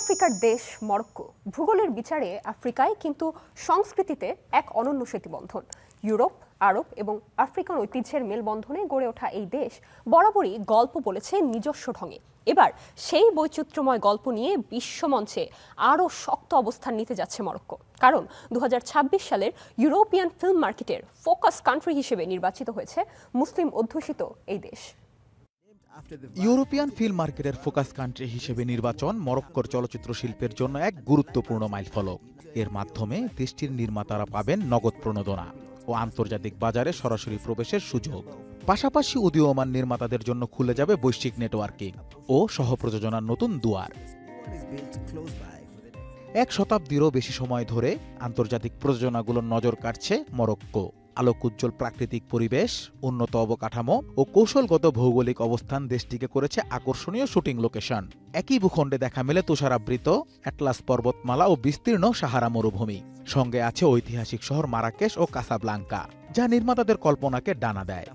আফ্রিকার দেশ মরক্কো ভূগোলের বিচারে আফ্রিকায় কিন্তু সংস্কৃতিতে এক অনন্য সেতুবন্ধন। ইউরোপ, আরব এবং আফ্রিকান ঐতিহ্যের মেলবন্ধনে গড়ে ওঠা এই দেশ বরাবরই গল্প বলেছে নিজস্ব ঢঙে। এবার সেই বৈচিত্র্যময় গল্প নিয়ে বিশ্বমঞ্চে আরও শক্ত অবস্থান নিতে যাচ্ছে মরক্কো, কারণ 2026 সালের ইউরোপিয়ান ফিল্ম মার্কেটের ফোকাস কান্ট্রি হিসেবে নির্বাচিত হয়েছে মুসলিম অধ্যুষিত এই দেশ। ইউরোপিয়ান ফিল্ম মার্কেটের ফোকাস কান্ট্রি হিসেবে নির্বাচন মরক্কোর চলচ্চিত্র শিল্পের জন্য এক গুরুত্বপূর্ণ মাইলফলক। এর মাধ্যমে দেশটির নির্মাতারা পাবেন নগদ প্রণোদনা ও আন্তর্জাতিক বাজারে সরাসরি প্রবেশের সুযোগ। পাশাপাশি উদীয়মান নির্মাতাদের জন্য খুলে যাবে বৈশ্বিক নেটওয়ার্কিং ও সহপ্রযোজনার নতুন দুয়ার। এক শতাব্দীরও বেশি সময় ধরে আন্তর্জাতিক প্রযোজনাগুলোর নজর কাটছে মরক্কো। আলোকোজ্জ্বল প্রাকৃতিক পরিবেশ, উন্নত অবকাঠামো ও কৌশলগত ভৌগোলিক অবস্থান দেশটিকে করেছে আকর্ষণীয় শুটিং লোকেশন। একই ভূখণ্ডে দেখা মেলে তুষারাবৃত অ্যাটলাস পর্বতমালা ও বিস্তীর্ণ সাহারা মরুভূমি। সঙ্গে আছে ঐতিহাসিক শহর মারাকেশ ও কাসাব্লাঙ্কা, যা নির্মাতাদের কল্পনাকে ডানা দেয়।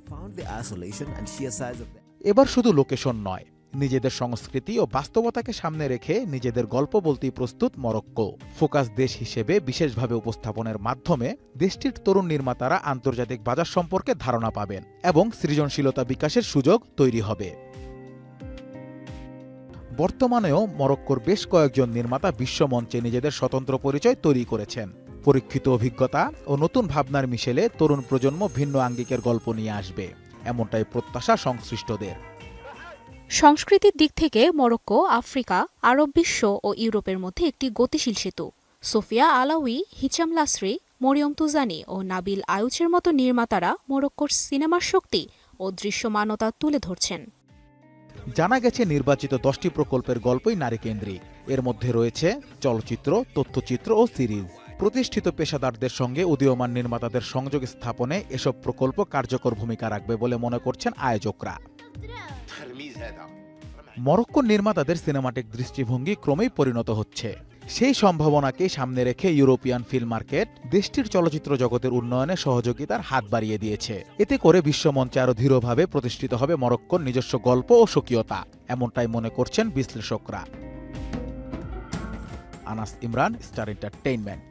এবার শুধু লোকেশন নয়, নিজেদের সংস্কৃতি ও বাস্তবতাকে সামনে রেখে নিজেদের গল্প বলতেই প্রস্তুত মরক্কো। ফোকাস দেশ হিসেবে বিশেষভাবে উপস্থাপনের মাধ্যমে দেশটির তরুণ নির্মাতারা আন্তর্জাতিক বাজার সম্পর্কে ধারণা পাবেন এবং সৃজনশীলতা বিকাশের সুযোগ তৈরি হবে। বর্তমানেও মরক্কোর বেশ কয়েকজন নির্মাতা বিশ্বমঞ্চে নিজেদের স্বতন্ত্র পরিচয় তৈরি করেছেন। পরীক্ষিত অভিজ্ঞতা ও নতুন ভাবনার মিশেলে তরুণ প্রজন্ম ভিন্ন আঙ্গিকের গল্প নিয়ে আসবে, এমনটাই প্রত্যাশা সংশ্লিষ্টদের। সংস্কৃতির দিক থেকে মরক্কো আফ্রিকা, আরব বিশ্ব ও ইউরোপের মধ্যে একটি গতিশীল সেতু। সোফিয়া আলাউই, হিচাম লাসরি, মরিয়ম তুজানি ও নাবিল আয়ুচের মতো নির্মাতারা মরক্কোর সিনেমার শক্তি ও দৃশ্যমানতা তুলে ধরছেন। জানা গেছে নির্বাচিত 10টি প্রকল্পের গল্পই নারীকেন্দ্রিক। এর মধ্যে রয়েছে চলচ্চিত্র, তথ্যচিত্র ও সিরিজ। প্রতিষ্ঠিত পেশাদারদের সঙ্গে উদীয়মান নির্মাতাদের সংযোগ স্থাপনে এসব প্রকল্প কার্যকর ভূমিকা রাখবে বলে মনে করছেন আয়োজকরা। মরক্কোর নির্মাতাদের সিনেমাটিক দৃষ্টিভঙ্গি ক্রমেই পরিণত হচ্ছে। সেই সম্ভাবনাকেই সামনে রেখে ইউরোপিয়ান ফিল্ম মার্কেট দেশটির চলচ্চিত্র জগতের উন্নয়নে সহযোগিতার হাত বাড়িয়ে দিয়েছে। এতে করে বিশ্বমঞ্চে আরও দৃঢ়ভাবে প্রতিষ্ঠিত হবে মরক্কোর নিজস্ব গল্প ও স্বকীয়তা, এমনটাই মনে করছেন বিশ্লেষকরা। Anas Imran, star entertainment.